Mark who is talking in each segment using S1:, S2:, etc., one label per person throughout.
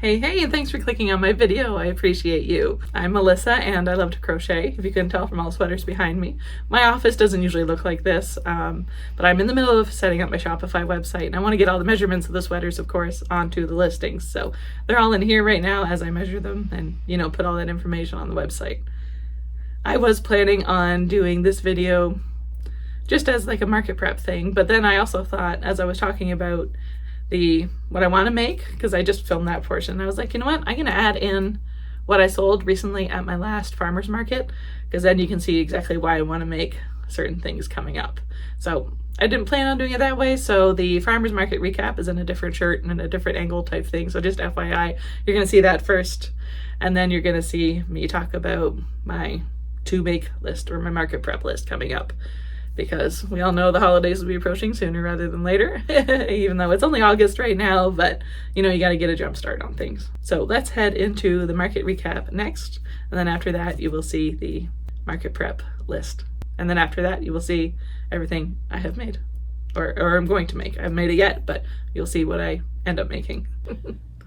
S1: Hey, and thanks for clicking on my video. I appreciate you. I'm Melissa and I love to crochet, if you couldn't tell from all the sweaters behind me. My office doesn't usually look like this, but I'm in the middle of setting up my Shopify website and I want to get all the measurements of the sweaters, of course, onto the listings. So they're all in here right now as I measure them and, put all that information on the website. I was planning on doing this video just as like a market prep thing, but then I also thought, as I was talking about what I want to make, because I just filmed that portion, I was like, you know what, I'm gonna add in what I sold recently at my last farmer's market, because then you can see exactly why I want to make certain things coming up. So I didn't plan on doing it that way, so the farmer's market recap is in a different shirt and in a different angle type thing, so just FYI, you're gonna see that first, and then you're gonna see me talk about my to make list, or my market prep list coming up, because we all know the holidays will be approaching sooner rather than later, even though it's only August right now, but you got to get a jump start on things. So let's head into the market recap next, and then after that you will see the market prep list, and then after that you will see everything I have made, or I'm going to make. I haven't made it yet, but you'll see what I end up making.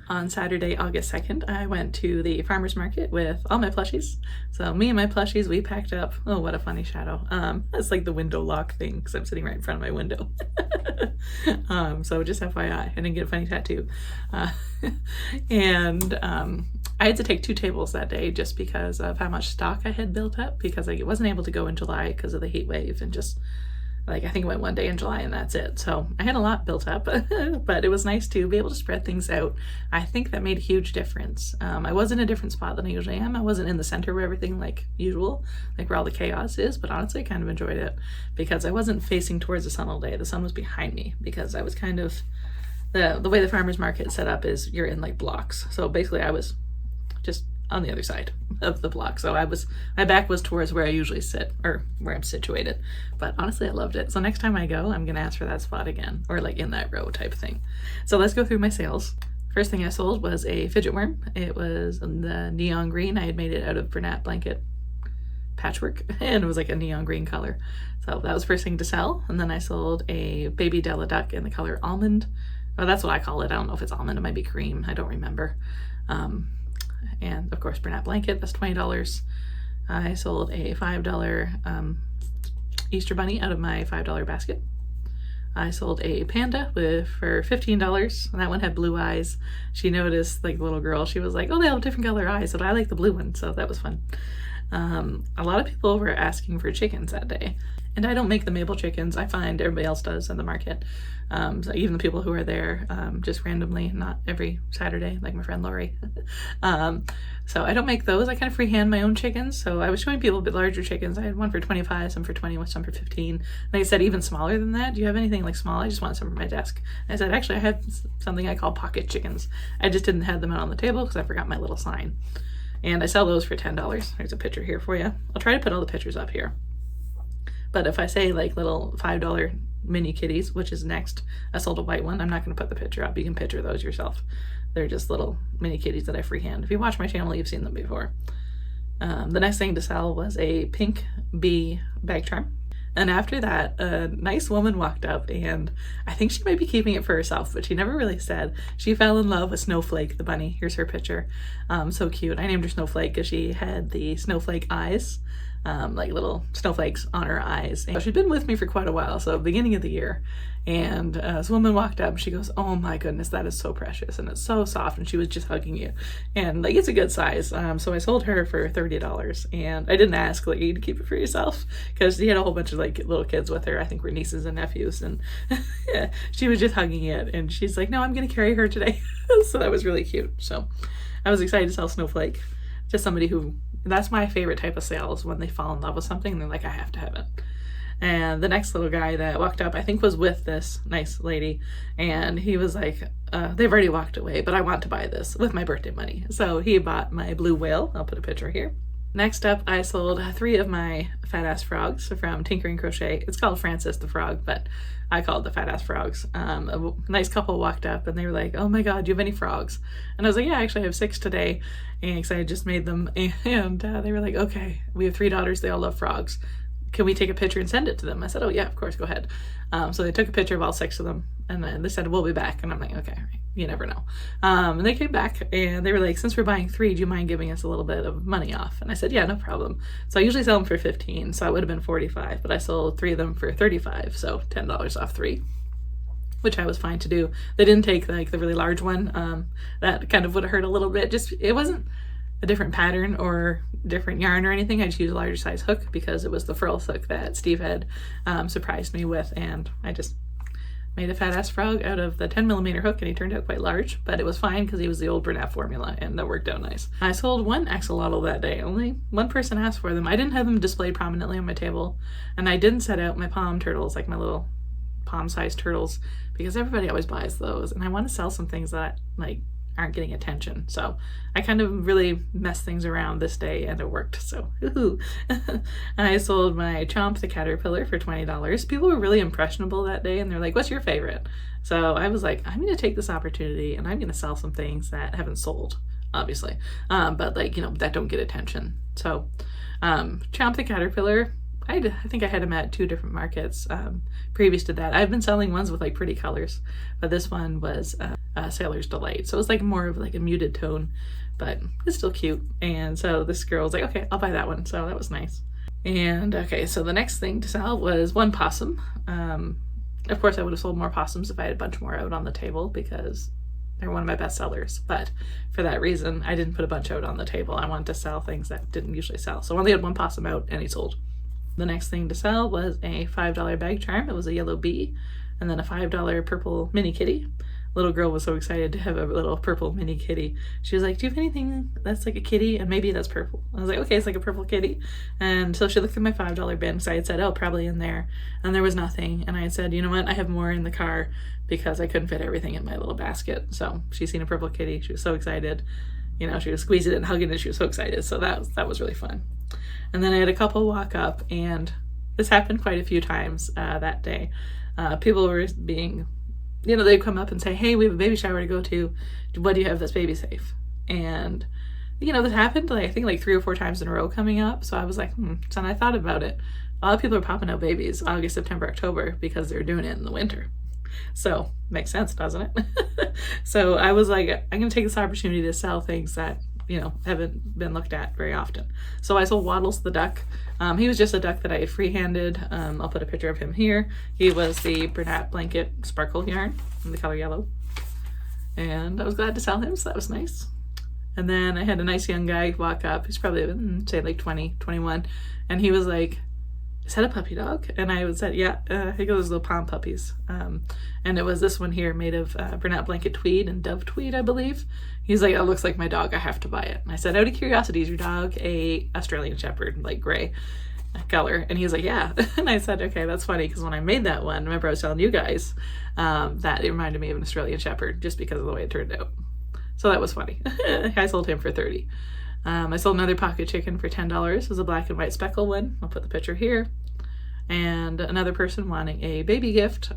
S1: On Saturday, August 2nd, I went to the farmer's market with all my plushies. So me and my plushies, we packed up, oh, what a funny shadow. It's like the window lock thing, because I'm sitting right in front of my window. So just FYI, I didn't get a funny tattoo. I had to take 2 tables that day just because of how much stock I had built up, because I wasn't able to go in July because of the heat wave, and just I think it went one day in July and that's it. So I had a lot built up, but it was nice to be able to spread things out. I think that made a huge difference. I was in a different spot than I usually am. I wasn't in the center of everything like usual, like where all the chaos is, but honestly I kind of enjoyed it because I wasn't facing towards the sun all day. The sun was behind me because I was kind of, the way the farmer's market is set up is you're in like blocks. So basically I was just on the other side of the block, so my back was towards where I usually sit, or where I'm situated. But honestly I loved it, so next time I go I'm gonna ask for that spot again, or like in that row type thing. So let's go through my sales. First thing I sold was a fidget worm. It was the neon green. I had made it out of Bernat blanket patchwork and it was like a neon green color, so that was the first thing to sell. And then I sold a baby Della duck in the color almond. Oh, that's what I call it. I don't know if it's almond, it might be cream, I don't remember. And of course Bernat blanket, that's $20. I sold a $5 Easter bunny out of my $5 basket. I sold a panda for $15, and that one had blue eyes. She noticed, like the little girl, she was like, oh, they have different color eyes, but I like the blue one, so that was fun. A lot of people were asking for chickens that day, and I don't make the maple chickens. I find everybody else does in the market. So even the people who are there just randomly, not every Saturday, like my friend Lori. So I don't make those. I kind of freehand my own chickens. So I was showing people a bit larger chickens. I had one for 25, some for 20, some for 15. And they said even smaller than that. Do you have anything like small? I just want some for my desk. And I said, actually, I have something I call pocket chickens. I just didn't have them out on the table because I forgot my little sign. And I sell those for $10. There's a picture here for you. I'll try to put all the pictures up here. But if I say like little $5 mini kitties, which is next, I sold a white one. I'm not going to put the picture up. You can picture those yourself. They're just little mini kitties that I freehand. If you watch my channel, you've seen them before. The next thing to sell was a pink bee bag charm. And after that, a nice woman walked up, and I think she might be keeping it for herself, but she never really said. She fell in love with Snowflake, the bunny. Here's her picture. So cute. I named her Snowflake because she had the snowflake eyes, like little snowflakes on her eyes. And she'd been with me for quite a while, so beginning of the year. And this woman walked up and she goes, oh my goodness, that is so precious and it's so soft, and she was just hugging you, and like it's a good size. So I sold her for $30, and I didn't ask like you to keep it for yourself, because she had a whole bunch of like little kids with her. I think were nieces and nephews, and yeah, she was just hugging it, and she's like, no, I'm gonna carry her today. So that was really cute. So I was excited to sell Snowflake. Just somebody who, that's my favorite type of sales, when they fall in love with something and they're like, I have to have it. And the next little guy that walked up, I think was with this nice lady, and he was like, they've already walked away, but I want to buy this with my birthday money. So he bought my blue whale. I'll put a picture here. Next up, I sold 3 of my fat ass frogs from Tinkering Crochet. It's called Francis the Frog, but I call it the fat ass frogs. A nice couple walked up and they were like, oh my god, do you have any frogs? And I was like, yeah, actually I have 6 today, and because I had just made them. And they were like, okay, we have 3 daughters, they all love frogs. can we take a picture and send it to them? I said, oh yeah, of course, go ahead. So they took a picture of all 6 of them, and then they said, we'll be back. And I'm like, okay, you never know. And they came back and they were like, since we're buying 3, do you mind giving us a little bit of money off? And I said, yeah, no problem. So I usually sell them for 15, so it would have been 45, but I sold 3 of them for 35, so $10 off 3, which I was fine to do. They didn't take like the really large one. That kind of would have hurt a little bit. Just, it wasn't a different pattern or different yarn or anything. I just used a larger size hook because it was the furl hook that Steve had surprised me with, and I just made a fat ass frog out of the 10mm hook, and he turned out quite large, but it was fine because he was the old Bernat formula, and that worked out nice. I sold 1 axolotl that day. Only 1 person asked for them. I didn't have them displayed prominently on my table, and I didn't set out my palm turtles, like my little palm-sized turtles, because everybody always buys those, and I want to sell some things that like aren't getting attention. So I kind of really messed things around this day, and it worked. So I sold my Chomp the caterpillar for $20. People were really impressionable that day, and they're like, what's your favorite? So I was like, I'm going to take this opportunity and I'm going to sell some things that haven't sold, obviously, but like, you know, that don't get attention. So Chomp the caterpillar, I think I had him at 2 different markets previous to that. I've been selling ones with like pretty colors, but this one was Sailor's Delight. So it was like more of like a muted tone, but it's still cute. And so this girl was like, okay, I'll buy that one. So that was nice. And okay, so the next thing to sell was 1 possum. Of course, I would have sold more possums if I had a bunch more out on the table because they're one of my best sellers. But for that reason, I didn't put a bunch out on the table. I wanted to sell things that didn't usually sell. So I only had 1 possum out, and he sold. The next thing to sell was a $5 bag charm. It was a yellow bee, and then a $5 purple mini kitty. Little girl was so excited to have a little purple mini kitty. She was like, do you have anything that's like a kitty? And maybe that's purple. I was like, okay, it's like a purple kitty. And so she looked through my $5 bin, because I had said, oh, probably in there. And there was nothing. And I had said, you know what? I have more in the car because I couldn't fit everything in my little basket. So she's seen a purple kitty. She was so excited. You know, she was squeezing it and hugging it. She was so excited. So that was really fun. And then I had a couple walk up, and this happened quite a few times that day. People were being, you know, they'd come up and say, hey, we have a baby shower to go to. What do you have that's baby safe? And, you know, this happened, like, I think like 3 or 4 times in a row coming up. So I was like, So I thought about it. A lot of people are popping out babies August, September, October because they're doing it in the winter. So makes sense, doesn't it? So I was like, I'm going to take this opportunity to sell things that, you know, haven't been looked at very often. So I sold Waddles the duck. He was just a duck that I free-handed. I'll put a picture of him here. He was the Bernat blanket sparkle yarn in the color yellow. And I was glad to sell him, so that was nice. And then I had a nice young guy walk up. He's probably, say, like 20, 21. And he was like, is that a puppy dog? And I said, yeah, I think it was little pom puppies. And it was this one here made of Bernat blanket tweed and dove tweed, I believe. He's like, it looks like my dog, I have to buy it. And I said, out of curiosity, is your dog a Australian Shepherd, like gray color? And he was like, yeah. And I said, okay, that's funny, because when I made that one, remember I was telling you guys that it reminded me of an Australian Shepherd just because of the way it turned out. So that was funny. I sold him for $30. I sold another pocket chicken for $10. It was a black and white speckle one. I'll put the picture here. And another person wanting a baby gift.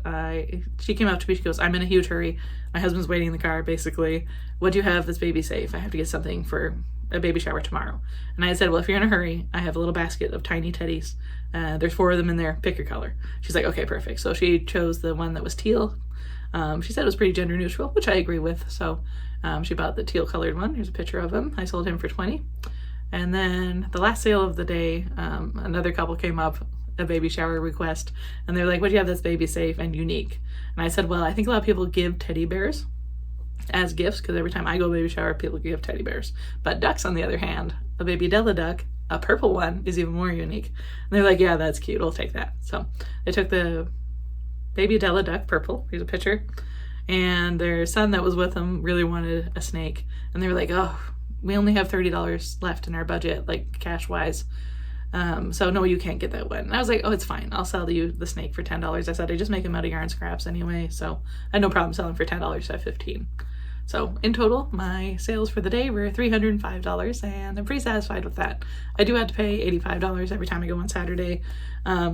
S1: She came up to me, she goes, I'm in a huge hurry. My husband's waiting in the car, basically. What do you have that's baby safe? I have to get something for a baby shower tomorrow. And I said, well, if you're in a hurry, I have a little basket of tiny teddies. There's 4 of them in there. Pick your color. She's like, okay, perfect. So she chose the one that was teal. She said it was pretty gender neutral, which I agree with. So she bought the teal colored one. Here's a picture of him. I sold him for $20. And then the last sale of the day, another couple came up, a baby shower request, and they're like, what do you have that's baby safe and unique? And I said, well, I think a lot of people give teddy bears as gifts, because every time I go baby shower, people give teddy bears. But ducks, on the other hand, a baby Della duck, a purple one, is even more unique. And they're like, yeah, that's cute, we'll take that. So they took the baby Della duck, purple, here's a picture, and their son that was with them really wanted a snake, and they were like, oh, we only have $30 left in our budget, like cash wise. So no, you can't get that one. And I was like, oh, it's fine. I'll sell you the snake for $10. I said, I just make them out of yarn scraps anyway. So I had no problem selling for $10 at $15. So in total, my sales for the day were $305, and I'm pretty satisfied with that. I do have to pay $85 every time I go on Saturday.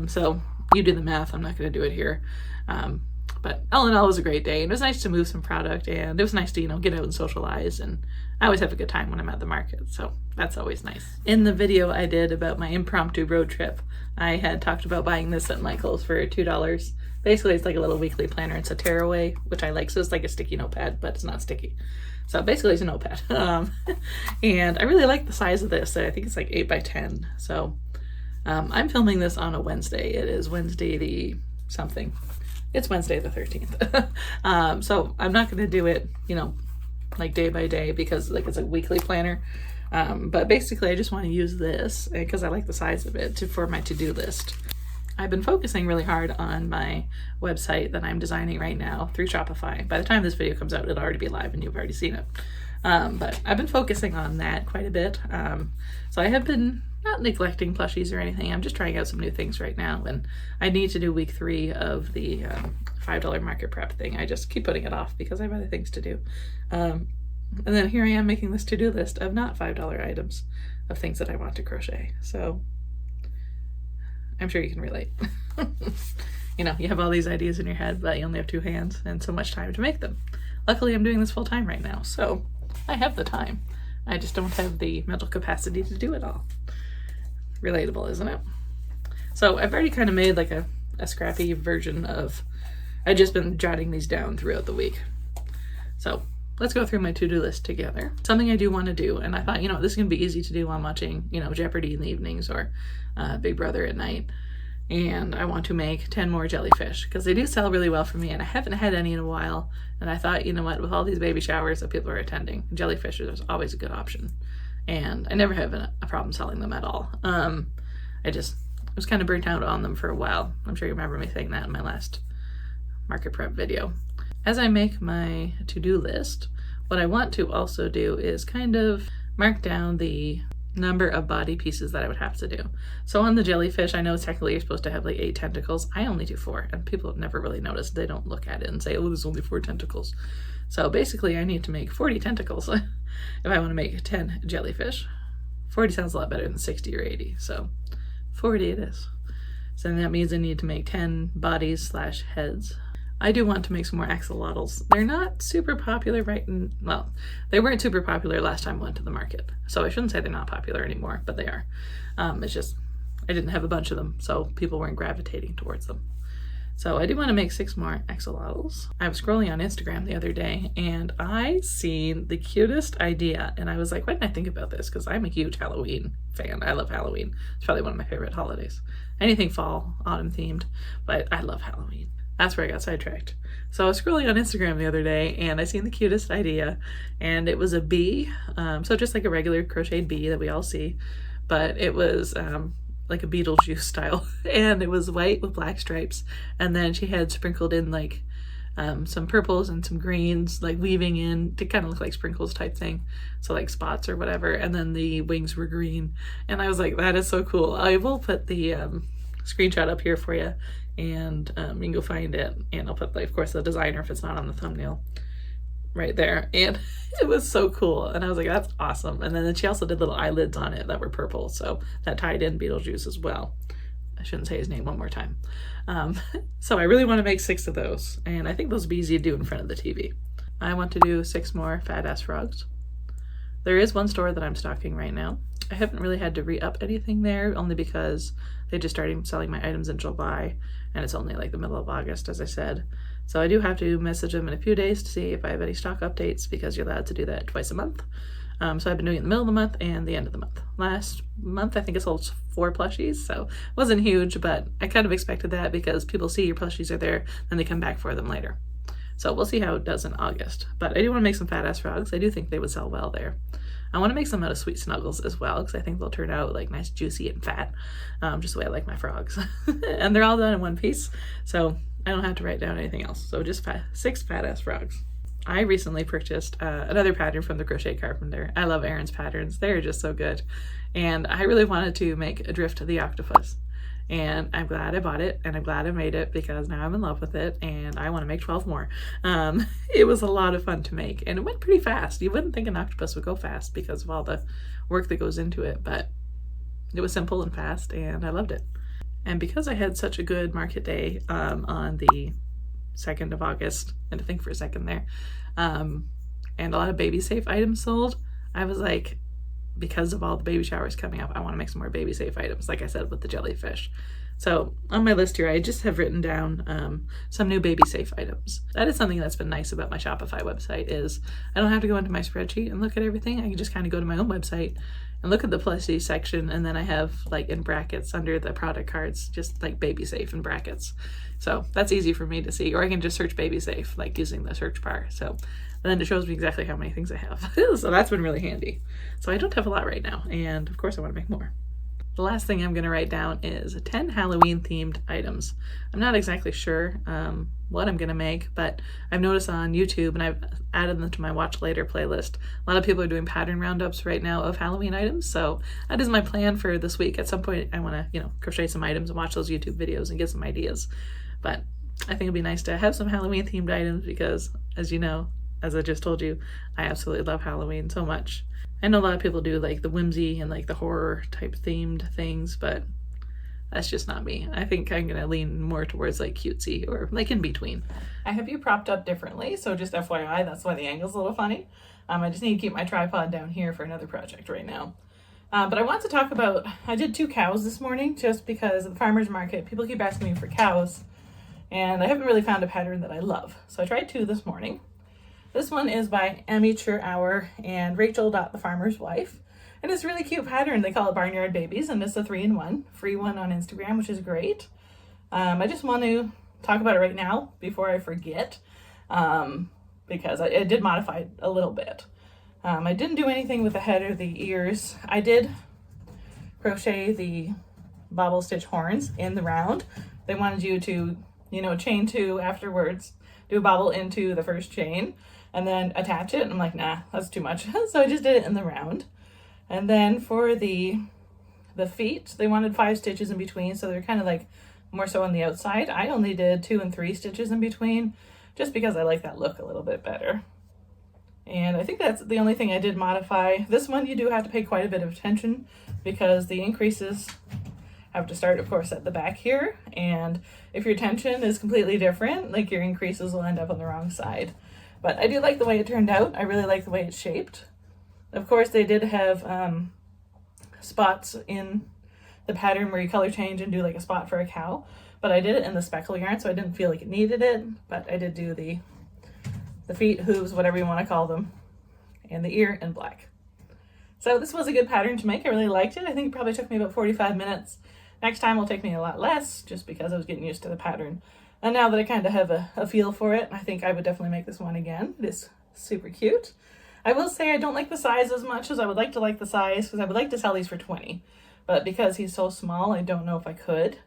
S1: So you do the math. I'm not going to do it here. But all in all, it was a great day, and it was nice to move some product, and it was nice to, you know, get out and socialize, and I always have a good time when I'm at the market, so that's always nice. In the video I did about my impromptu road trip, I had talked about buying this at Michael's for $2. Basically, it's like a little weekly planner. It's a tearaway, which I like. So it's like a sticky notepad, but it's not sticky. So basically, it's a notepad. And I really like the size of this. I think it's like 8 by 10. So I'm filming this on a Wednesday. It is Wednesday the something. It's Wednesday the 13th. So I'm not going to do it, you know, like day by day because like it's a weekly planner. But basically I just want to use this because I like the size of it for my to-do list. I've been focusing really hard on my website that I'm designing right now through Shopify. By the time this video comes out, it'll already be live and you've already seen it. But I've been focusing on that quite a bit. So I have been not neglecting plushies or anything. I'm just trying out some new things right now. And I need to do week 3 of the $5 market prep thing. I just keep putting it off because I have other things to do. And then here I am making this to-do list of not $5 items of things that I want to crochet. So I'm sure you can relate. You know, you have all these ideas in your head, but you only have 2 hands and so much time to make them. Luckily, I'm doing this full time right now, so I have the time. I just don't have the mental capacity to do it all. Relatable, isn't it? So I've already kind of made like a scrappy version of, I've just been jotting these down throughout the week. So let's go through my to-do list together. Something I do want to do, and I thought, you know, this is going to be easy to do while watching, you know, Jeopardy in the evenings or Big Brother at night. And I want to make 10 more jellyfish because they do sell really well for me and I haven't had any in a while. And I thought, you know what, with all these baby showers that people are attending, jellyfish is always a good option. And I never have a problem selling them at all. I was kind of burnt out on them for a while. I'm sure you remember me saying that in my last market prep video. As I make my to-do list, what I want to also do is kind of mark down the number of body pieces that I would have to do. So on the jellyfish, I know technically you're supposed to have like 8 tentacles. I only do 4, and people have never really noticed. They don't look at it and say, oh, there's only 4 tentacles. So basically I need to make 40 tentacles if I want to make 10 jellyfish. 40 sounds a lot better than 60 or 80, so 40 it is. So that means I need to make 10 bodies / heads. I do want to make some more axolotls. They're not super popular well, they weren't super popular last time I went to the market. So I shouldn't say they're not popular anymore, but they are. It's just, I didn't have a bunch of them, so people weren't gravitating towards them. So I do want to make 6 more axolotls. I was scrolling on Instagram the other day and I seen the cutest idea and I was like, why didn't I think about this? Because I'm a huge Halloween fan. I love Halloween. It's probably one of my favorite holidays. Anything fall, autumn themed, but I love Halloween. That's where I got sidetracked. So I was scrolling on Instagram the other day and I seen the cutest idea and it was a bee. So just like a regular crocheted bee that we all see, but it was like a Beetlejuice style and it was white with black stripes. And then she had sprinkled in like some purples and some greens, like weaving in to kind of look like sprinkles type thing. So like spots or whatever. And then the wings were green. And I was like, that is so cool. I will put the screenshot up here for you. And you can go find it, and I'll put, like, of course, the designer if it's not on the thumbnail right there. And it was so cool, and I was like, that's awesome. And then she also did little eyelids on it that were purple, so that tied in Beetlejuice as well. I shouldn't say his name one more time. So I really want to make 6 of those, and I think those would be easy to do in front of the TV. I want to do 6 more fat ass frogs. There is one store that I'm stocking right now. I haven't really had to re-up anything there, only because they just started selling my items in July, and it's only like the middle of August, as I said. So I do have to message them in a few days to see if I have any stock updates, because you're allowed to do that twice a month. So I've been doing it in the middle of the month and the end of the month. Last month, I think I sold 4 plushies, so it wasn't huge, but I kind of expected that because people see your plushies are there, then they come back for them later. So we'll see how it does in August. But I do want to make some fat ass frogs. I do think they would sell well there. I want to make some out of sweet snuggles as well, because I think they'll turn out like nice, juicy, and fat, just the way I like my frogs. And they're all done in one piece, so I don't have to write down anything else. So just 6 fat ass frogs. I recently purchased another pattern from the Crochet Carpenter. I love Erin's patterns. They're just so good. And I really wanted to make Adrift the Octopus. And I'm glad I bought it, and I'm glad I made it, because now I'm in love with it and I want to make 12 more. It was a lot of fun to make, and it went pretty fast. You wouldn't think an octopus would go fast because of all the work that goes into it, but it was simple and fast, and I loved it. And because I had such a good market day on the 2nd of August, and to think for a second there, and a lot of baby safe items sold, I was like, because of all the baby showers coming up, I want to make some more baby safe items, like I said, with the jellyfish. So on my list here, I just have written down some new baby safe items. That is something that's been nice about my Shopify website, is I don't have to go into my spreadsheet and look at everything. I can just kind of go to my own website and look at the Plushies section, and then I have like in brackets under the product cards, just like baby safe in brackets. So that's easy for me to see, or I can just search baby safe, like using the search bar. So then it shows me exactly how many things I have. So that's been really handy. So I don't have a lot right now, and of course I want to make more. The last thing I'm going to write down is 10 Halloween themed items. I'm not exactly sure what I'm going to make, but I've noticed on YouTube, and I've added them to my watch later playlist, a lot of people are doing pattern roundups right now of Halloween items. So that is my plan for this week. At some point I want to, you know, crochet some items and watch those YouTube videos and get some ideas. But I think it'd be nice to have some Halloween themed items because, as you know, as I just told you, I absolutely love Halloween so much. I know a lot of people do like the whimsy and like the horror type themed things, but that's just not me. I think I'm gonna lean more towards like cutesy or like in between. I have you propped up differently, so just FYI, that's why the angle's a little funny. I just need to keep my tripod down here for another project right now. But I want to talk about, I did 2 cows this morning just because at the farmer's market, people keep asking me for cows, and I haven't really found a pattern that I love. So I tried 2 this morning. This one is by Amateur Hour and Rachel the Farmer's Wife. And it's a really cute pattern. They call it Barnyard Babies, and it's a 3-in-1, free one on Instagram, which is great. I just want to talk about it right now before I forget, because I did modify it a little bit. I didn't do anything with the head or the ears. I did crochet the bobble stitch horns in the round. They wanted you to, you know, chain 2 afterwards, do a bobble into the first chain, and then attach it. And I'm like, nah, that's too much. So I just did it in the round. And then for the feet, they wanted 5 stitches in between. So they're kind of like more so on the outside. I only did 2 and 3 stitches in between just because I like that look a little bit better. And I think that's the only thing I did modify. This one, you do have to pay quite a bit of attention because the increases have to start, of course, at the back here. And if your tension is completely different, like your increases will end up on the wrong side. But I do like the way it turned out. I really like the way it's shaped. Of course, they did have spots in the pattern where you color change and do like a spot for a cow. But I did it in the speckle yarn, so I didn't feel like it needed it. But I did do the feet, hooves, whatever you want to call them, and the ear in black. So this was a good pattern to make. I really liked it. I think it probably took me about 45 minutes. Next time will take me a lot less just because I was getting used to the pattern. And now that I kind of have a feel for it, I think I would definitely make this one again. It is super cute. I will say I don't like the size as much as I would like to like the size, because I would like to sell these for 20. But because he's so small, I don't know if I could.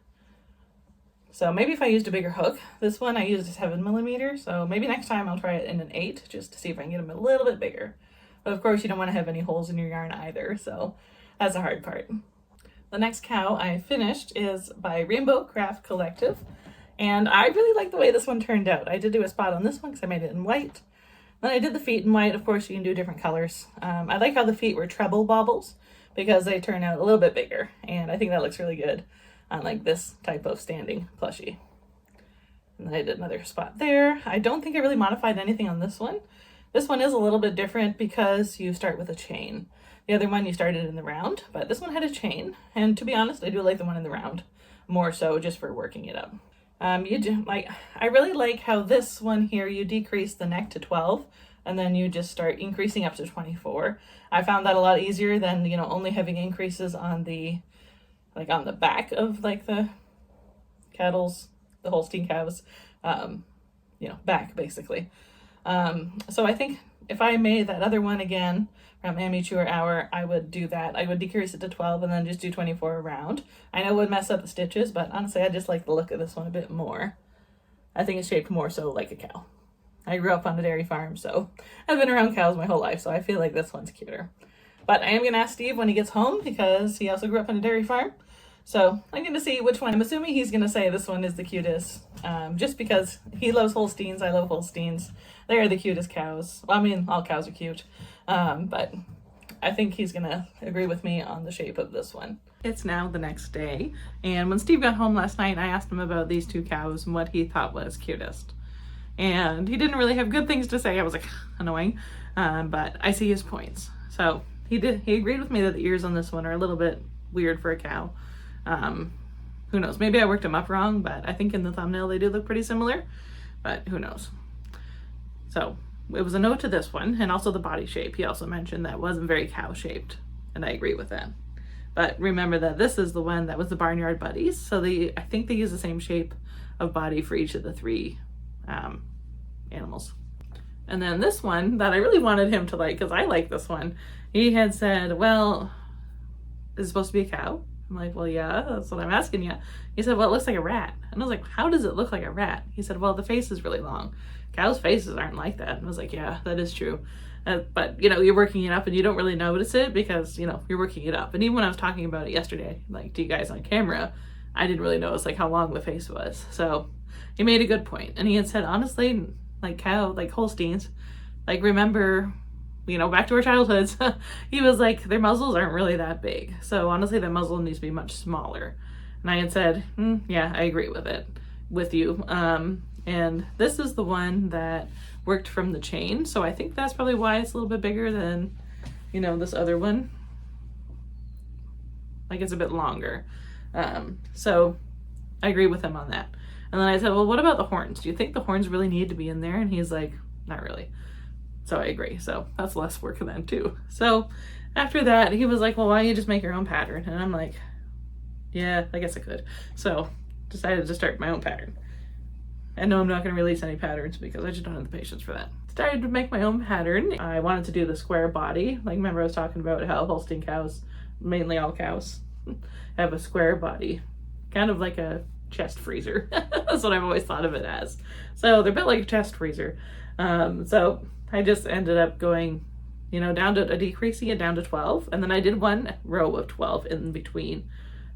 S1: So maybe if I used a bigger hook. This one I used a 7mm, so maybe next time I'll try it in an 8 just to see if I can get them a little bit bigger. But of course you don't want to have any holes in your yarn either, so that's the hard part. The next cow I finished is by Rainbow Craft Collective, and I really like the way this one turned out. I did do a spot on this one because I made it in white. Then I did the feet in white. Of course you can do different colors. I like how the feet were treble bobbles because they turn out a little bit bigger, and I think that looks really good on like this type of standing plushie. And then I did another spot there. I don't think I really modified anything on this one. This one is a little bit different because you start with a chain. The other one you started in the round, but this one had a chain. And to be honest, I do like the one in the round more so just for working it up. I really like how this one here, you decrease the neck to 12 and then you just start increasing up to 24. I found that a lot easier than, you know, only having increases on the, like on the back of like the cattle's, the Holstein cows, you know, back basically. So I think if I made that other one again from Amateur Hour, I would do that. I would decrease it to 12 and then just do 24 around. I know it would mess up the stitches, but honestly, I just like the look of this one a bit more. I think it's shaped more so like a cow. I grew up on a dairy farm, so I've been around cows my whole life, so I feel like this one's cuter. But I am going to ask Steve when he gets home because he also grew up on a dairy farm. So I'm going to see which one. I'm assuming he's going to say this one is the cutest, just because he loves Holsteins. I love Holsteins. They are the cutest cows. Well, I mean, all cows are cute, but I think he's going to agree with me on the shape of this one. It's now the next day, and when Steve got home last night, I asked him about these 2 cows and what he thought was cutest. And he didn't really have good things to say. I was like, annoying, but I see his points. So he agreed with me that the ears on this one are a little bit weird for a cow. Who knows? Maybe I worked them up wrong, but I think in the thumbnail they do look pretty similar, but who knows? So it was a no to this one, and also the body shape. He also mentioned that wasn't very cow shaped, and I agree with that. But remember that this is the one that was the Barnyard Buddies, so I think they use the same shape of body for each of the 3 animals. And then this one that I really wanted him to like, because I like this one, he had said, well, is it supposed to be a cow? I'm like, well, yeah, that's what I'm asking you. He said, well, it looks like a rat. And I was like, how does it look like a rat? He said, well, the face is really long. Cows' faces aren't like that. And I was like, yeah, that is true. But, you know, you're working it up and you don't really notice it because, you know, you're working it up. And even when I was talking about it yesterday, like to you guys on camera, I didn't really notice like how long the face was. So he made a good point. And he had said, honestly, like Holsteins, like remember, you know, back to our childhoods, he was like, their muzzles aren't really that big. So honestly, the muzzle needs to be much smaller. And I had said, yeah, I agree with you. And this is the one that worked from the chain. So I think that's probably why it's a little bit bigger than, you know, this other one. Like it's a bit longer. So I agree with him on that. And then I said, well, what about the horns? Do you think the horns really need to be in there? And he's like, not really. So I agree. So that's less work then too. So after that, he was like, well, why don't you just make your own pattern? And I'm like, yeah, I guess I could. So decided to start my own pattern. And no, I'm not going to release any patterns because I just don't have the patience for that. Started to make my own pattern. I wanted to do the square body. Like remember I was talking about how Holstein cows, mainly all cows, have a square body. Kind of like a chest freezer. That's what I've always thought of it as. So they're built like a chest freezer. So I just ended up going, you know, decreasing it down to 12. And then I did 1 row of 12 in between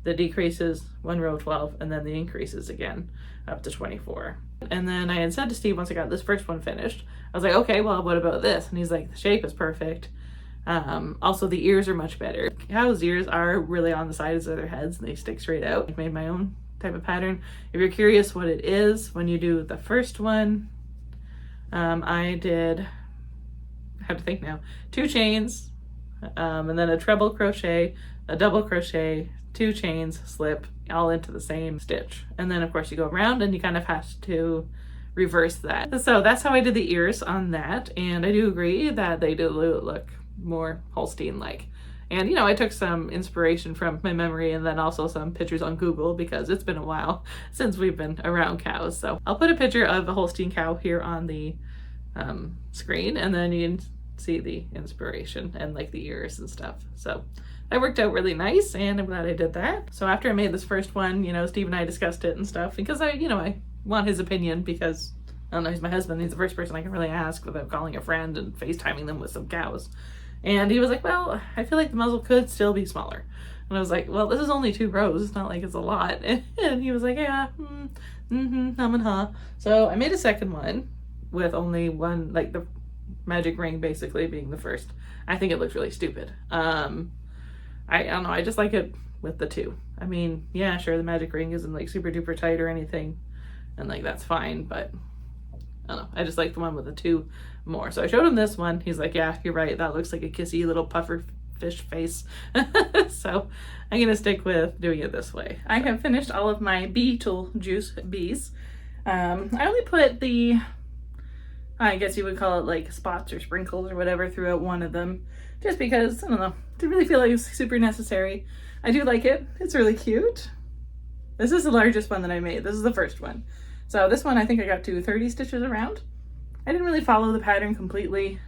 S1: the decreases, 1 row of 12, and then the increases again up to 24. And then I had said to Steve once I got this first one finished, I was like, okay, well, what about this? And he's like, the shape is perfect. Also the ears are much better. Cows' ears are really on the sides of their heads and they stick straight out. I made my own type of pattern. If you're curious what it is, when you do the first one, I did, I have to think now, 2 chains, and then a treble crochet, a double crochet, 2 chains, slip, all into the same stitch. And then of course you go around and you kind of have to reverse that. So that's how I did the ears on that. And I do agree that they do look more Holstein-like. And you know, I took some inspiration from my memory and then also some pictures on Google because it's been a while since we've been around cows. So I'll put a picture of a Holstein cow here on the screen and then you can see the inspiration and like the ears and stuff. So that worked out really nice and I'm glad I did that. So after I made this first one, you know, Steve and I discussed it and stuff because I want his opinion because I don't know, he's my husband. He's the first person I can really ask without calling a friend and FaceTiming them with some cows. And he was like, well, I feel like the muzzle could still be smaller. And I was like, well, this is only 2 rows. It's not like it's a lot. And he was like, yeah, hum and ha. So I made a second one with only 1, like the magic ring basically being the first. I think it looks really stupid. I don't know. I just like it with the 2. I mean, yeah, sure, the magic ring isn't like super duper tight or anything. And like, that's fine. But I don't know. I just like the one with the 2 more. So I showed him this one. He's like, yeah, you're right. That looks like a kissy little puffer fish face. So I'm going to stick with doing it this way. I have finished all of my beetle juice bees. I only put the, I guess you would call it like spots or sprinkles or whatever throughout one of them. Just because, I don't know, didn't really feel like it was super necessary. I do like it. It's really cute. This is the largest one that I made. This is the first one. So this one I think I got to 30 stitches around. I didn't really follow the pattern completely.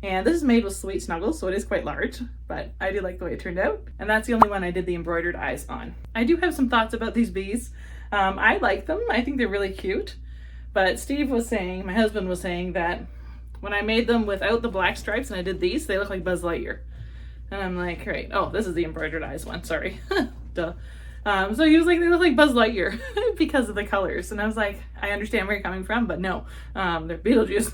S1: And this is made with Sweet Snuggles, so it is quite large, but I do like the way it turned out. And that's the only one I did the embroidered eyes on. I do have some thoughts about these bees. I like them. I think they're really cute. But Steve was saying, my husband was saying that when I made them without the black stripes and I did these, they look like Buzz Lightyear. And I'm like, great. Oh, this is the embroidered eyes one, sorry. Duh. So he was like, they look like Buzz Lightyear because of the colors. And I was like, I understand where you're coming from, but no, they're Beetlejuice.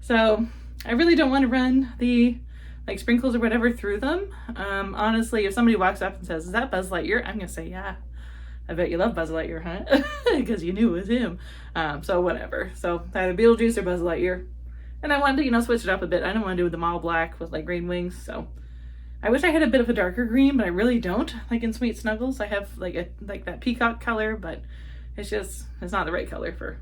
S1: So I really don't want to run the like sprinkles or whatever through them. Honestly, if somebody walks up and says, is that Buzz Lightyear? I'm going to say, yeah. I bet you love Buzz Lightyear, huh? Because you knew it was him. So whatever. So either Beetlejuice or Buzz Lightyear. And I wanted to, switch it up a bit. I didn't want to do them all black with like green wings. So I wish I had a bit of a darker green, but I really don't. Like in Sweet Snuggles, I have like that peacock color, but it's not the right color for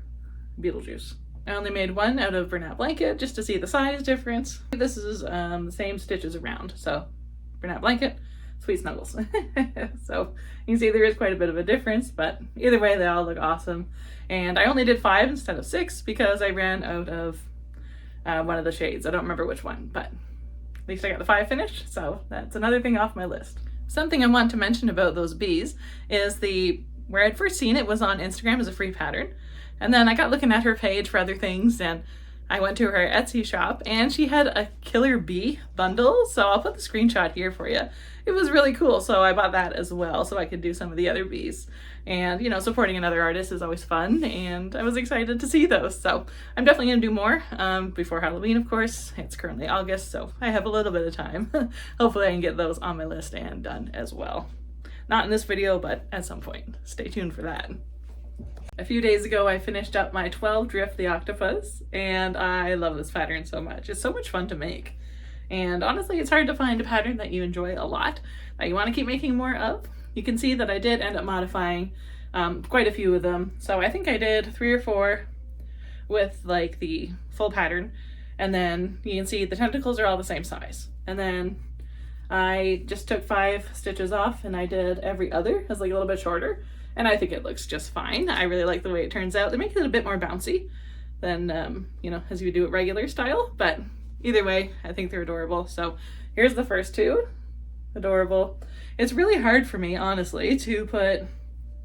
S1: Beetlejuice. I only made one out of Bernat Blanket just to see the size difference. This is the same stitches around, so Bernat Blanket, Sweet Snuggles. So you can see there is quite a bit of a difference, but either way they all look awesome. And I only did 5 instead of 6 because I ran out of one of the shades. I don't remember which one, but at least I got the 5 finished, so that's another thing off my list. Something I want to mention about those bees is where I'd first seen it was on Instagram as a free pattern. And then I got looking at her page for other things, and I went to her Etsy shop and she had a killer bee bundle. So I'll put the screenshot here for you. It was really cool. So I bought that as well so I could do some of the other bees. And, you know, supporting another artist is always fun, and I was excited to see those. So I'm definitely going to do more before Halloween, of course. It's currently August, so I have a little bit of time. Hopefully I can get those on my list and done as well. Not in this video, but at some point. Stay tuned for that. A few days ago, I finished up my 12 Drift the Octopus, and I love this pattern so much. It's so much fun to make. And honestly, it's hard to find a pattern that you enjoy a lot, that you want to keep making more of. You can see that I did end up modifying quite a few of them. So I think I did 3 or 4 with like the full pattern. And then you can see the tentacles are all the same size. And then I just took 5 stitches off and I did every other as like a little bit shorter. And I think it looks just fine. I really like the way it turns out. They make it a bit more bouncy than, you know, as you do it regular style. But either way, I think they're adorable. So here's the first 2. Adorable. It's really hard for me, honestly, to put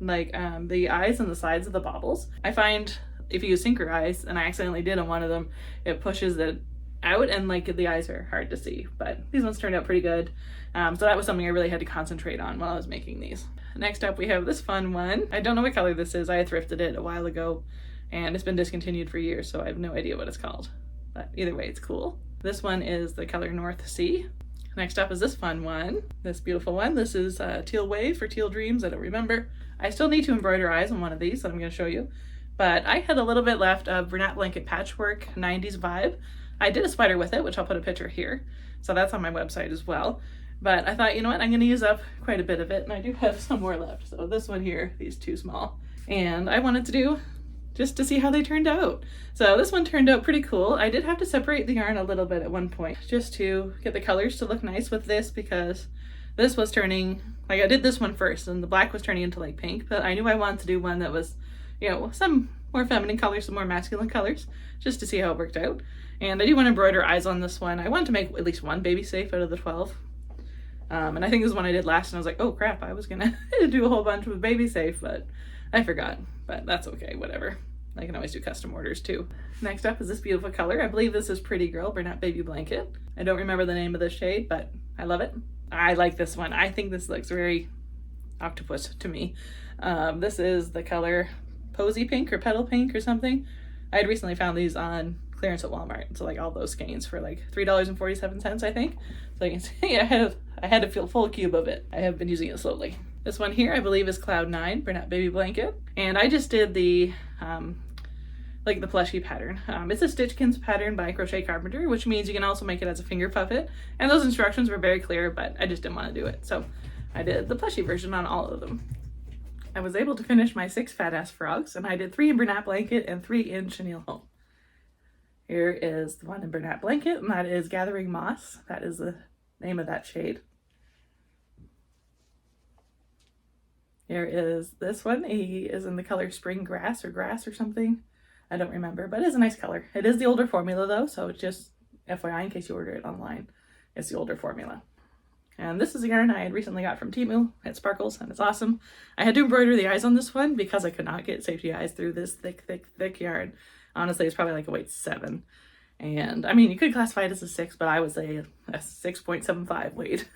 S1: like the eyes on the sides of the baubles. I find if you use sinker eyes, and I accidentally did on one of them, it pushes it out and like the eyes are hard to see. But these ones turned out pretty good. So that was something I really had to concentrate on while I was making these. Next up we have this fun one. I don't know what color this is. I thrifted it a while ago and it's been discontinued for years, so I have no idea what it's called. But either way, it's cool. This one is the color North Sea. Next up is this fun one, this beautiful one. This is Teal Wave for Teal Dreams. I don't remember. I still need to embroider eyes on one of these that I'm going to show you. But I had a little bit left of Bernat Blanket Patchwork 90s vibe. I did a spider with it, which I'll put a picture here. So that's on my website as well. But I thought, you know what, I'm going to use up quite a bit of it, and I do have some more left. So this one here, these 2 small. And I wanted to do just to see how they turned out. So this one turned out pretty cool. I did have to separate the yarn a little bit at one point just to get the colors to look nice with this, because this was turning, like I did this one first and the black was turning into like pink, but I knew I wanted to do one that was, you know, some more feminine colors, some more masculine colors, just to see how it worked out. And I do want to embroider eyes on this one. I wanted to make at least one baby safe out of the 12. And I think this is one I did last and I was like, oh crap, I was gonna do a whole bunch with baby safe, but I forgot. But that's okay, whatever. I can always do custom orders too. Next up is this beautiful color. I believe this is Pretty Girl Bernat Baby Blanket. I don't remember the name of the shade, but I love it. I like this one. I think this looks very octopus to me. This is the color Posy Pink or Petal Pink or something. I had recently found these on clearance at Walmart. So like all those skeins for like $3.47, I think. So you can see I had a full cube of it. I have been using it slowly. This one here, I believe, is Cloud 9 Bernat Baby Blanket. And I just did the, like the plushie pattern. It's a Stitchkins pattern by Crochet Carpenter, which means you can also make it as a finger puppet. And those instructions were very clear, but I just didn't want to do it. So I did the plushie version on all of them. I was able to finish my 6 fat ass frogs, and I did 3 in Bernat Blanket and 3 in Chenille Home. Here is the one in Bernat Blanket, and that is Gathering Moss. That is the name of that shade. Here is this one. He is in the color Spring Grass or something. I don't remember, but it is a nice color. It is the older formula though, so just FYI in case you order it online. It's the older formula. And this is a yarn I had recently got from Temu. It sparkles and it's awesome. I had to embroider the eyes on this one because I could not get safety eyes through this thick yarn. Honestly, it's probably like a weight 7. And I mean, you could classify it as a 6, but I would say a 6.75 weight.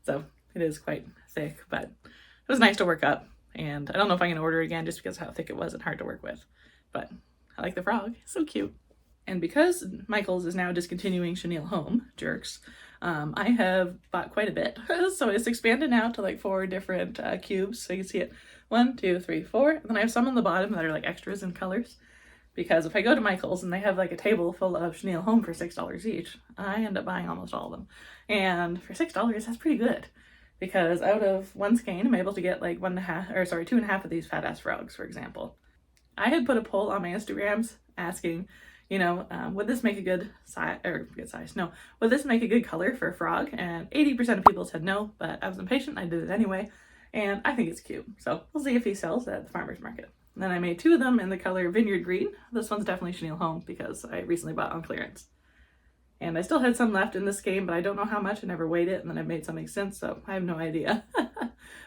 S1: So it is quite thick, but it was nice to work up. And I don't know if I'm going to order it again just because of how thick it was and hard to work with. But I like the frog. It's so cute. And because Michaels is now discontinuing Chenille Home, jerks, I have bought quite a bit. So it's expanded now to like 4 different cubes. So you can see it 1, 2, 3, 4. And then I have some on the bottom that are like extras in colors. Because if I go to Michael's and they have like a table full of chenille home for $6 each, I end up buying almost all of them. And for $6, that's pretty good. Because out of one skein, I'm able to get like 2.5 of these fat ass frogs, for example. I had put a poll on my Instagrams asking, you know, would this make a good size, no, would this make a good color for a frog? And 80% of people said no, but I was impatient, I did it anyway, and I think it's cute. So we'll see if he sells at the farmer's market. And then I made 2 of them in the color Vineyard Green. This one's definitely chenille home because I recently bought on clearance. And I still had some left in this game, but I don't know how much. I never weighed it, and then I've made something since, so I have no idea.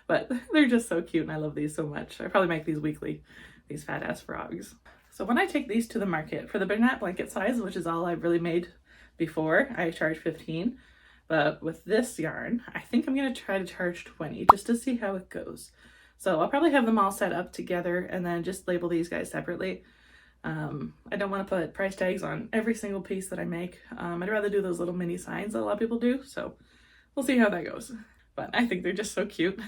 S1: But they're just so cute, and I love these so much. I probably make these weekly, these fat ass frogs. So when I take these to the market, for the Bernat blanket size, which is all I've really made before, I charge 15. But with this yarn, I think I'm going to try to charge 20 just to see how it goes. So I'll probably have them all set up together and then just label these guys separately. I don't want to put price tags on every single piece that I make. I'd rather do those little mini signs that a lot of people do. So we'll see how that goes. But I think they're just so cute.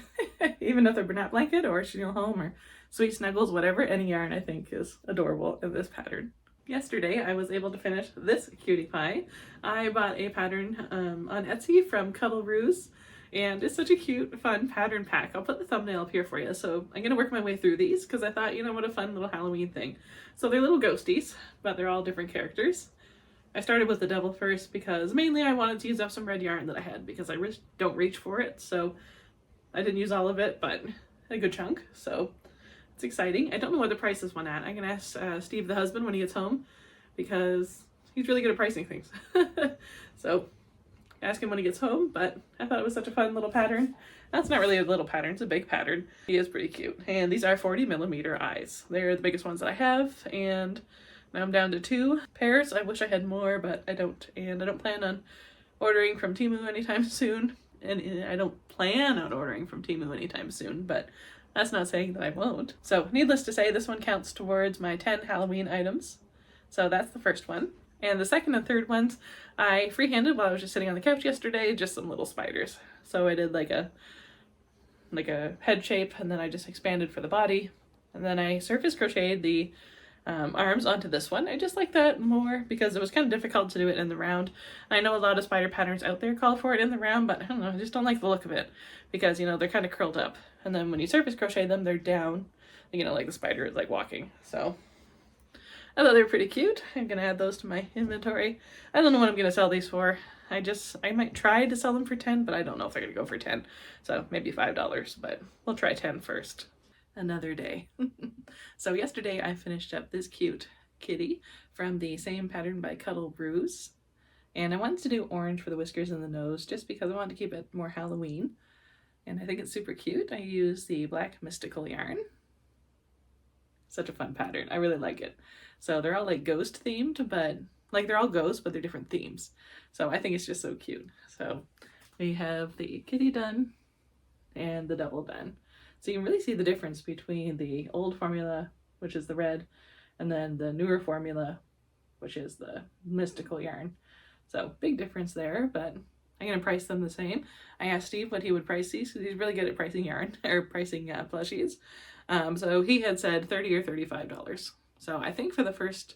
S1: Even if they're Bernat blanket or chenille home or sweet snuggles, whatever, any yarn I think is adorable in this pattern. Yesterday I was able to finish this cutie pie. I bought a pattern on Etsy from Cuddle Ruse, and it's such a cute, fun pattern pack. I'll put the thumbnail up here for you. So I'm gonna work my way through these because I thought, you know, what a fun little Halloween thing. So they're little ghosties, but they're all different characters. I started with the devil first because mainly I wanted to use up some red yarn that I had because I don't reach for it. So I didn't use all of it, but a good chunk. So it's exciting. I don't know what the price is one at. I'm gonna ask Steve, the husband, when he gets home because he's really good at pricing things. So ask him when he gets home, but I thought it was such a fun little pattern. That's not really a little pattern, it's a big pattern. He is pretty cute. And these are 40mm eyes. They're the biggest ones that I have, and now I'm down to 2 pairs. I wish I had more, but I don't. And I don't plan on ordering from Temu anytime soon. And I don't plan on ordering from Temu anytime soon, but that's not saying that I won't. So needless to say, this one counts towards my 10 Halloween items. So that's the first one. And the second and third ones, I freehanded while I was just sitting on the couch yesterday, just some little spiders. So I did like a head shape, and then I just expanded for the body. And then I surface crocheted the arms onto this one. I just like that more because it was kind of difficult to do it in the round. I know a lot of spider patterns out there call for it in the round, but I don't know, I just don't like the look of it because, you know, they're kind of curled up. And then when you surface crochet them, they're down, you know, like the spider is like walking. So I thought they were pretty cute. I'm gonna add those to my inventory. I don't know what I'm gonna sell these for. I might try to sell them for 10, but I don't know if they're gonna go for 10. So maybe $5, but we'll try 10 first. Another day. So yesterday I finished up this cute kitty from the same pattern by Cuddle Ruse. And I wanted to do orange for the whiskers and the nose just because I wanted to keep it more Halloween. And I think it's super cute. I use the black mystical yarn. Such a fun pattern. I really like it. So they're all like ghost themed, but like they're all ghosts, but they're different themes. So I think it's just so cute. So we have the kitty done and the devil done. So you can really see the difference between the old formula, which is the red, and then the newer formula, which is the mystical yarn. So big difference there, but I'm going to price them the same. I asked Steve what he would price these because he's really good at pricing yarn or pricing plushies. So he had said $30 or $35. So I think for the first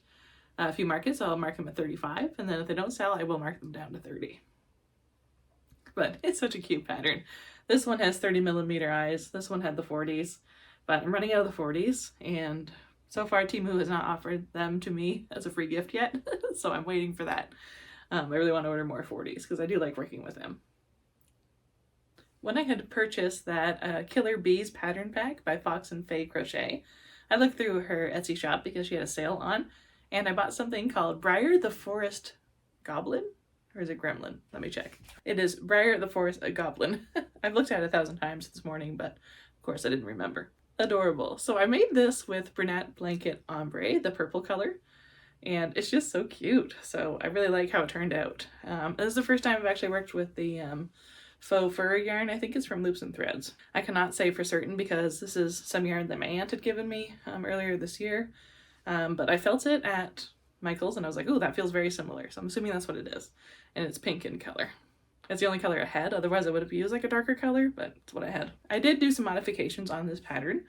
S1: few markets, I'll mark them at $35, and then if they don't sell, I will mark them down to $30. But it's such a cute pattern. This one has 30mm eyes. This one had the 40s, but I'm running out of the 40s, and so far Temu has not offered them to me as a free gift yet, so I'm waiting for that. I really want to order more 40s because I do like working with them. When I had purchased that Killer Bees pattern pack by Fox and Faye Crochet, I looked through her Etsy shop because she had a sale on, and I bought something called Briar the Forest Goblin. Or is it Gremlin? Let me check. It is Briar the Forest Goblin. I've looked at it 1,000 times this morning, but of course I didn't remember. Adorable. So I made this with Bernat Blanket Ombre, the purple color, and it's just so cute. So I really like how it turned out. This is the first time I've actually worked with the faux fur yarn. I think it's from Loops and Threads. I cannot say for certain because this is some yarn that my aunt had given me earlier this year, but I felt it at Michael's and I was like, oh, that feels very similar. So I'm assuming that's what it is. And it's pink in color. It's the only color I had. Otherwise I would have used like a darker color, but it's what I had. I did do some modifications on this pattern,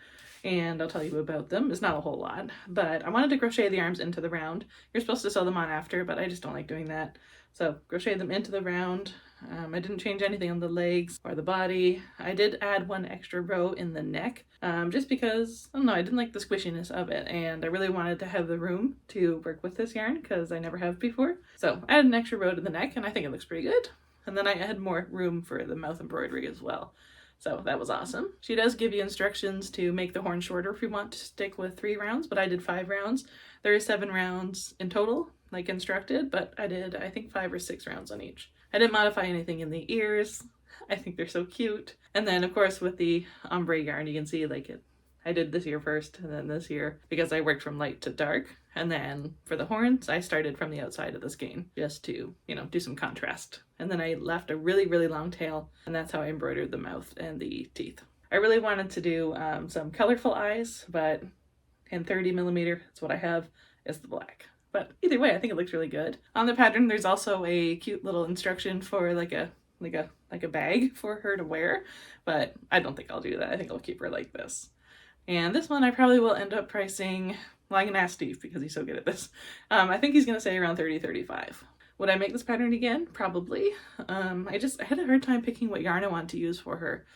S1: and I'll tell you about them. It's not a whole lot, but I wanted to crochet the arms into the round. You're supposed to sew them on after, but I just don't like doing that. So crochet them into the round. I didn't change anything on the legs or the body. I did add one extra row in the neck, just because, I don't know, I didn't like the squishiness of it, and I really wanted to have the room to work with this yarn because I never have before. So I added an extra row to the neck, and I think it looks pretty good. And then I had more room for the mouth embroidery as well. So that was awesome. She does give you instructions to make the horn shorter if you want to stick with 3 rounds, but I did 5 rounds. There is 7 rounds in total, like instructed, but I did, I think, 5 or 6 rounds on each. I didn't modify anything in the ears. I think they're so cute. And then, of course, with the ombre yarn, you can see like I did this ear first and then this ear because I worked from light to dark. And then for the horns, I started from the outside of the skein just to, you know, do some contrast. And then I left a really, really long tail, and that's how I embroidered the mouth and the teeth. I really wanted to do some colorful eyes, but in 30mm, that's what I have, is the black. But either way, I think it looks really good. On the pattern, there's also a cute little instruction for like a bag for her to wear, but I don't think I'll do that. I think I'll keep her like this. And this one I probably will end up pricing, well, I'm gonna ask Steve because he's so good at this. I think he's gonna say around $30-$35. Would I make this pattern again? Probably. I had a hard time picking what yarn I want to use for her.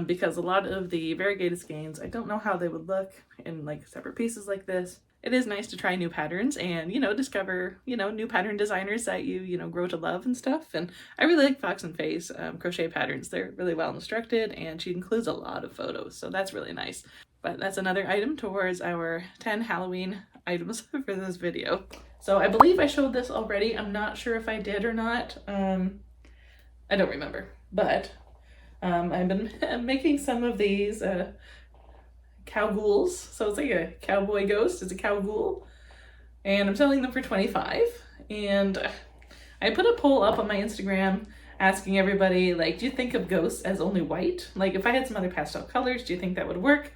S1: Because a lot of the variegated skeins, I don't know how they would look in like separate pieces like this. It is nice to try new patterns and, you know, discover, you know, new pattern designers that you know, grow to love and stuff. And I really like Fox and Faye's crochet patterns. They're really well instructed, and she includes a lot of photos, so that's really nice. But that's another item towards our 10 Halloween items for this video. So I believe I showed this already. I'm not sure if I did or not. I don't remember, but I've been making some of these cow ghouls. So it's like a cowboy ghost. It's a cow ghoul. And I'm selling them for $25. And I put a poll up on my Instagram asking everybody, like, do you think of ghosts as only white? Like, if I had some other pastel colors, do you think that would work?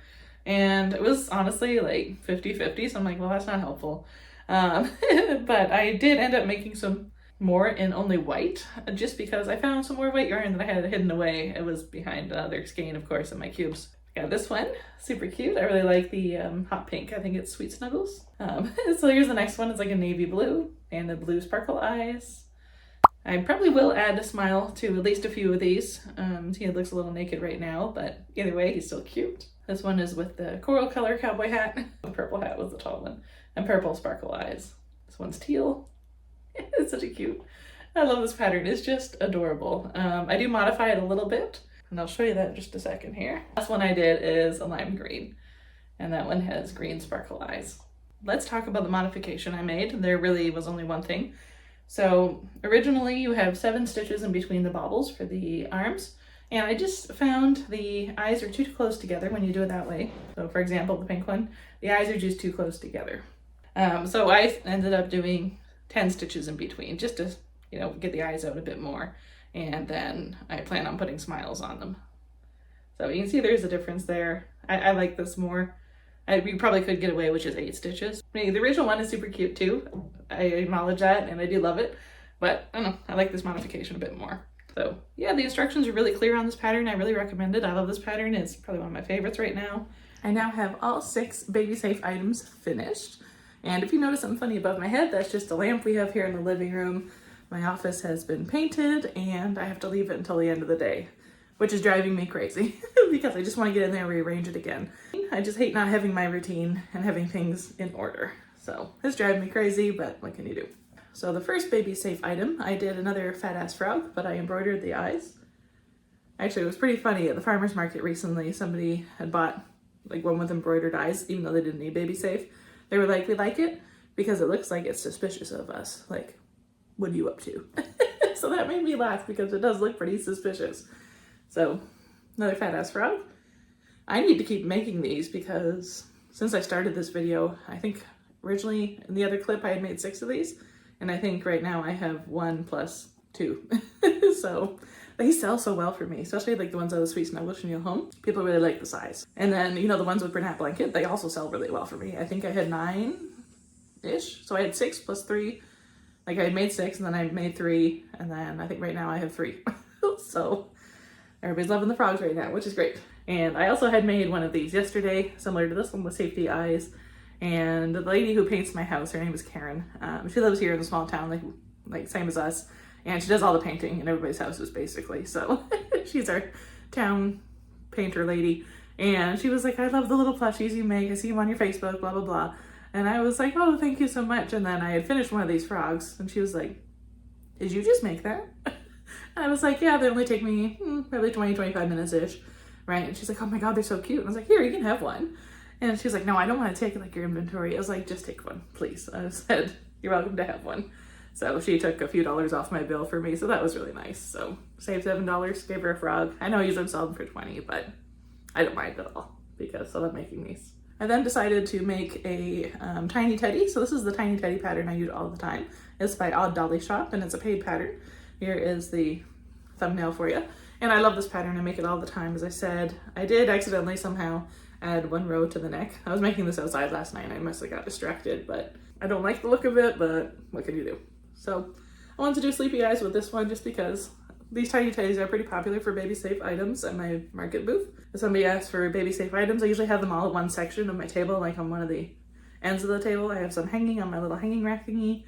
S1: And it was honestly like 50-50. So I'm like, well, that's not helpful. But I did end up making some more in only white, just because I found some more white yarn that I had hidden away. It was behind another skein, of course, in my cubes. Got this one, super cute. I really like the hot pink. I think it's Sweet Snuggles. So here's the next one. It's like a navy blue and a blue sparkle eyes. I probably will add a smile to at least a few of these. He looks a little naked right now, but either way, he's still cute. This one is with the coral color cowboy hat. The purple hat was the tall one, and purple sparkle eyes. This one's teal. It's such a cute. I love this pattern. It's just adorable. I do modify it a little bit, and I'll show you that in just a second here. Last one I did is a lime green, and that one has green sparkle eyes. Let's talk about the modification I made. There really was only one thing. So originally you have 7 stitches in between the baubles for the arms, and I just found the eyes are too close together when you do it that way. So for example, the pink one, the eyes are just too close together. So I ended up doing 10 stitches in between just to, you know, get the eyes out a bit more. And then I plan on putting smiles on them. So you can see there's a difference there. I like this more. We probably could get away with just 8 stitches. I mean, the original one is super cute too. I acknowledge that, and I do love it. But I don't know, I like this modification a bit more. So yeah, the instructions are really clear on this pattern. I really recommend it. I love this pattern. It's probably one of my favorites right now. I now have all 6 baby safe items finished. And if you notice something funny above my head, that's just a lamp we have here in the living room. My office has been painted, and I have to leave it until the end of the day, which is driving me crazy because I just want to get in there and rearrange it again. I just hate not having my routine and having things in order. So it's driving me crazy, but what can you do? So the first baby safe item, I did another fat ass frog, but I embroidered the eyes. Actually, it was pretty funny. At the farmer's market recently, somebody had bought like one with embroidered eyes, even though they didn't need baby safe. They were like, we like it because it looks like it's suspicious of us. Like, what are you up to? So that made me laugh because it does look pretty suspicious. So another fat ass frog. I need to keep making these because since I started this video, I think originally in the other clip I had made 6 of these. And I think right now I have 1 plus 2. So they sell so well for me, especially like the ones out of the Sweet Snuggles Chenille Home. People really like the size. And then, you know, the ones with Bernat Blanket, they also sell really well for me. I think I had 9-ish. So I had 6 plus 3 Like I made 6 and then I made 3 and then I think right now I have 3. So everybody's loving the frogs right now, which is great. And I also had made one of these yesterday, similar to this one with safety eyes. And the lady who paints my house, her name is Karen. She lives here in a small town, like same as us. And she does all the painting in everybody's houses basically. So she's our town painter lady. And she was like, I love the little plushies you make. I see them on your Facebook, blah, blah, blah. And I was like, oh, thank you so much. And then I had finished one of these frogs and she was like, did you just make that? I was like, yeah, they only take me probably 20, 25 minutes-ish, right? And she's like, oh my God, they're so cute. And I was like, here, you can have one. And she's like, no, I don't want to take like your inventory. I was like, just take one, please. I said, you're welcome to have one. So she took a few dollars off my bill for me. So that was really nice. So saved $7, gave her a frog. I know I usually sell them for 20, but I don't mind at all because I love making these. I then decided to make a tiny teddy. So this is the tiny teddy pattern I use all the time. It's by Odd Dolly Shop and it's a paid pattern. Here is the thumbnail for you. And I love this pattern. I make it all the time. As I said, I did accidentally somehow add 1 row to the neck. I was making this outside last night and I must have got distracted, but I don't like the look of it, but what can you do? So I wanted to do sleepy eyes with this one just because these tiny teddies are pretty popular for baby safe items at my market booth. If somebody asks for baby safe items, I usually have them all at one section of my table, like on one of the ends of the table. I have some hanging on my little hanging rack thingy,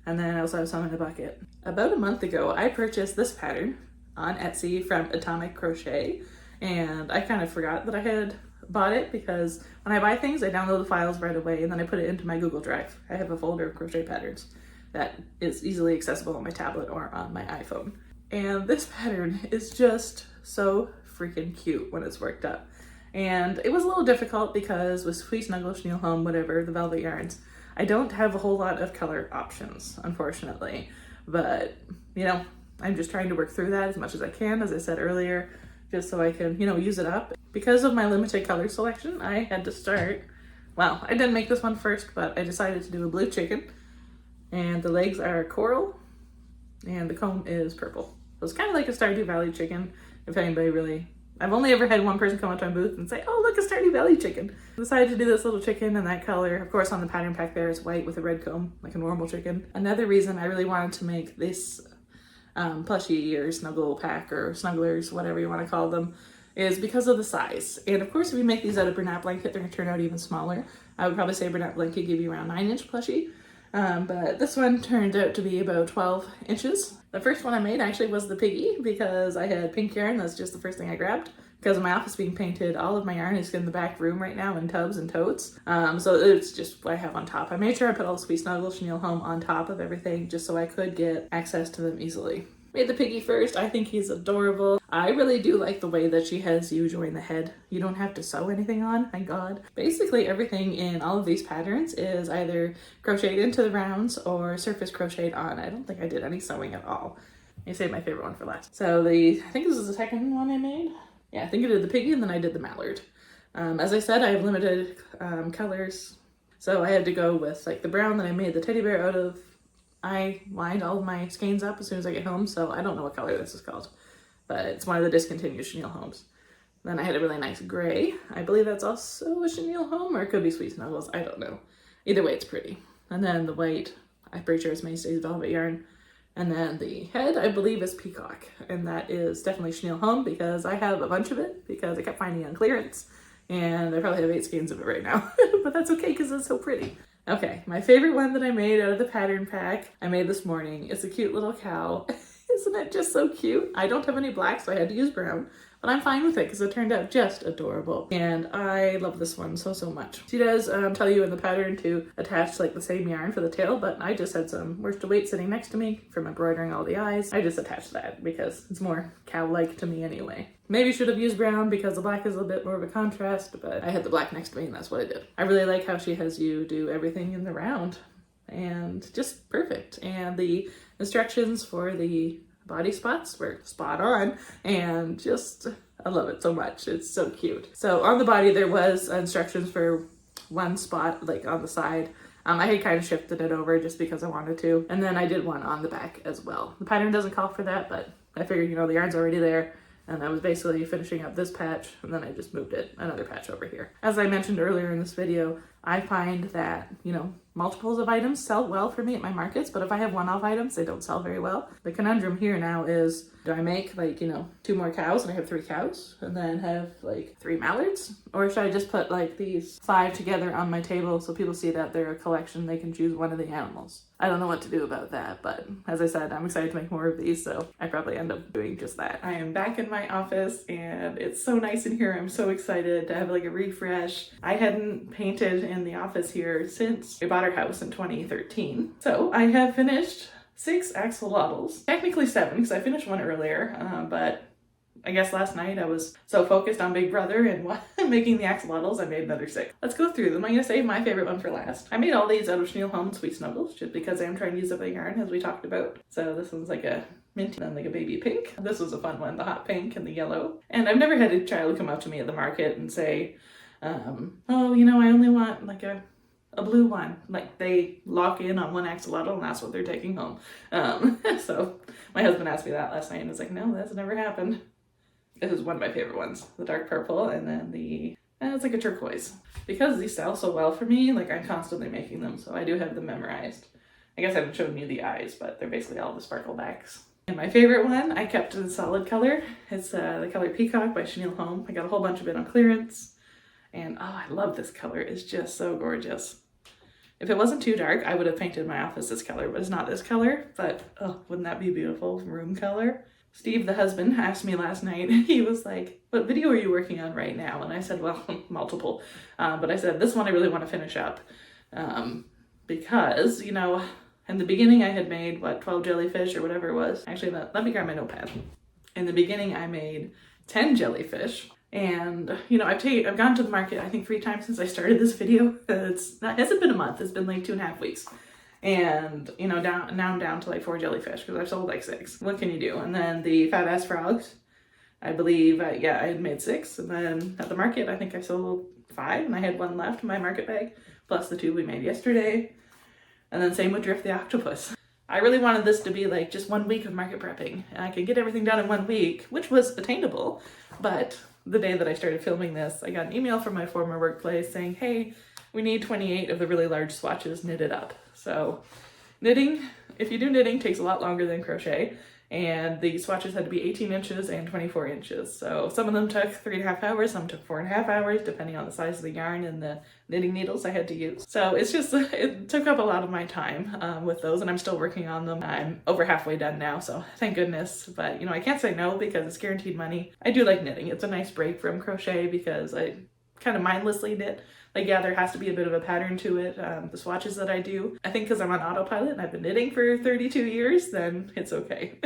S1: and then I also have some in a bucket. About a month ago, I purchased this pattern on Etsy from Atomic Crochet, and I kind of forgot that I had bought it because when I buy things, I download the files right away and then I put it into my Google Drive. I have a folder of crochet patterns that is easily accessible on my tablet or on my iPhone. And this pattern is just so freaking cute when it's worked up. And it was a little difficult because with Sweet Snuggle, Chenille Home, whatever, the velvet yarns, I don't have a whole lot of color options, unfortunately. But, you know, I'm just trying to work through that as much as I can, as I said earlier, just so I can, you know, use it up. Because of my limited color selection, I had to start, well, I didn't make this one first, but I decided to do a blue chicken. And the legs are coral, and the comb is purple. So it's kind of like a Stardew Valley chicken, if anybody really... I've only ever had one person come up to my booth and say, oh, look, a Stardew Valley chicken. I decided to do this little chicken in that color. Of course, on the pattern pack there, it's white with a red comb, like a normal chicken. Another reason I really wanted to make this plushie or snuggle pack or snugglers, whatever you want to call them, is because of the size. And of course, if you make these out of Bernat blanket, they're going to turn out even smaller. I would probably say Bernat blanket give you around 9-inch plushie. But this one turned out to be about 12 inches. The first one I made actually was the piggy because I had pink yarn. That's just the first thing I grabbed. Because of my office being painted, all of my yarn is in the back room right now in tubs and totes. So it's just what I have on top. I made sure I put all the Sweet Snuggle, Chenille Home on top of everything just so I could get access to them easily. Made the piggy first. I think he's adorable. I really do like the way that she has you join the head. You don't have to sew anything on, thank God. Basically everything in all of these patterns is either crocheted into the rounds or surface crocheted on. I don't think I did any sewing at all. I saved my favorite one for last. So I think this is the second one I made. Yeah, I think I did the piggy and then I did the mallard. As I said, I have limited colors. So I had to go with like the brown that I made the teddy bear out of. I lined all of my skeins up as soon as I get home, so I don't know what color this is called, but it's one of the discontinued Chenille Homes. Then I had a really nice gray. I believe that's also a Chenille Home, or it could be Sweet Snuggles. I don't know. Either way, it's pretty. And then the white, I'm pretty sure it's Mainstays Velvet Yarn. And then the head, I believe, is Peacock, and that is definitely Chenille Home because I have a bunch of it because I kept finding it on clearance, and I probably have 8 skeins of it right now, but that's okay because it's so pretty. Okay, my favorite one that I made out of the pattern pack, I made this morning. It's a cute little cow. Isn't it just so cute? I don't have any black, so I had to use brown, but I'm fine with it because it turned out just adorable. And I love this one so, so much. She does tell you in the pattern to attach like the same yarn for the tail, but I just had some worsted weight sitting next to me from embroidering all the eyes. I just attached that because it's more cow-like to me anyway. Maybe should have used brown because the black is a bit more of a contrast, but I had the black next to me and that's what I did. I really like how she has you do everything in the round and just perfect. And the instructions for the body spots were spot on and just, I love it so much. It's so cute. So on the body, there was instructions for one spot, like on the side. I had kind of shifted it over just because I wanted to. And then I did one on the back as well. The pattern doesn't call for that, but I figured, you know, the yarn's already there. And I was basically finishing up this patch, and then I just moved it another patch over here. As I mentioned earlier in this video, I find that, you know, multiples of items sell well for me at my markets, but if I have one-off items, they don't sell very well. The conundrum here now is, do I make like, you know, 2 more cows and I have 3 cows and then have like 3 mallards? Or should I just put like these 5 together on my table so people see that they're a collection, they can choose one of the animals? I don't know what to do about that, but as I said, I'm excited to make more of these, so I probably end up doing just that. I am back in my office and it's so nice in here. I'm so excited to have like a refresh. I hadn't painted in the office here since we bought our house in 2013. So I have finished 6 axolotls, technically 7 because I finished one earlier, but I guess last night I was so focused on Big Brother and making the axolotls, I made another 6. Let's go through them. I'm gonna save my favorite one for last. I made all these out of chenille home sweet snuggles just because I'm trying to use up the yarn as we talked about. So this one's like a mint and like a baby pink. This was a fun one, the hot pink and the yellow. And I've never had a child come up to me at the market and say, oh, you know, I only want like a blue one. Like they lock in on one axolotl and that's what they're taking home. So my husband asked me that last night and I was like, no, that's never happened. This is one of my favorite ones, the dark purple, and then the, it's like a turquoise. Because these sell so well for me, like I'm constantly making them, so I do have them memorized. I guess I haven't shown you the eyes, but they're basically all the sparkle backs. And my favorite one, I kept in solid color. It's the color Peacock by Chenille Home. I got a whole bunch of it on clearance. And oh, I love this color. It's just so gorgeous. If it wasn't too dark, I would have painted my office this color, but it's not this color. But oh, wouldn't that be beautiful? Room color. Steve, the husband, asked me last night, he was like, what video are you working on right now? And I said, well, multiple. But I said, this one I really want to finish up. Because, you know, in the beginning I had made, 12 jellyfish or whatever it was. Actually, let me grab my notepad. In the beginning I made 10 jellyfish. And, you know, I've gone to the market, I think 3 times since I started this video. It hasn't been a month, it's been like 2.5 weeks. And, you know, now I'm down to like 4 jellyfish because I've sold like 6. What can you do? And then the fat ass frogs, I believe, I had made 6. And then at the market, I think I sold 5 and I had 1 left in my market bag, plus the 2 we made yesterday. And then same with Drift the octopus. I really wanted this to be like just 1 week of market prepping. And I could get everything done in 1 week, which was attainable. But the day that I started filming this, I got an email from my former workplace saying, hey, we need 28 of the really large swatches knitted up. So knitting, if you do knitting, takes a lot longer than crochet. And the swatches had to be 18 inches and 24 inches. So some of them took 3.5 hours, some took 4.5 hours, depending on the size of the yarn and the knitting needles I had to use. So it's just, it took up a lot of my time with those, and I'm still working on them. I'm over halfway done now, so thank goodness. But, you know, I can't say no because it's guaranteed money. I do like knitting. It's a nice break from crochet because I kind of mindlessly knit. Like, yeah, there has to be a bit of a pattern to it. The swatches that I do, I think because I'm on autopilot and I've been knitting for 32 years, then it's okay.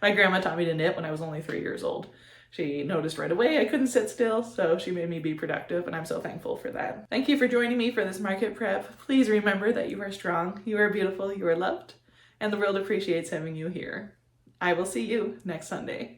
S1: My grandma taught me to knit when I was only 3 years old. She noticed right away I couldn't sit still, so she made me be productive, and I'm so thankful for that. Thank you for joining me for this market prep. Please remember that you are strong, you are beautiful, you are loved, and the world appreciates having you here. I will see you next Sunday.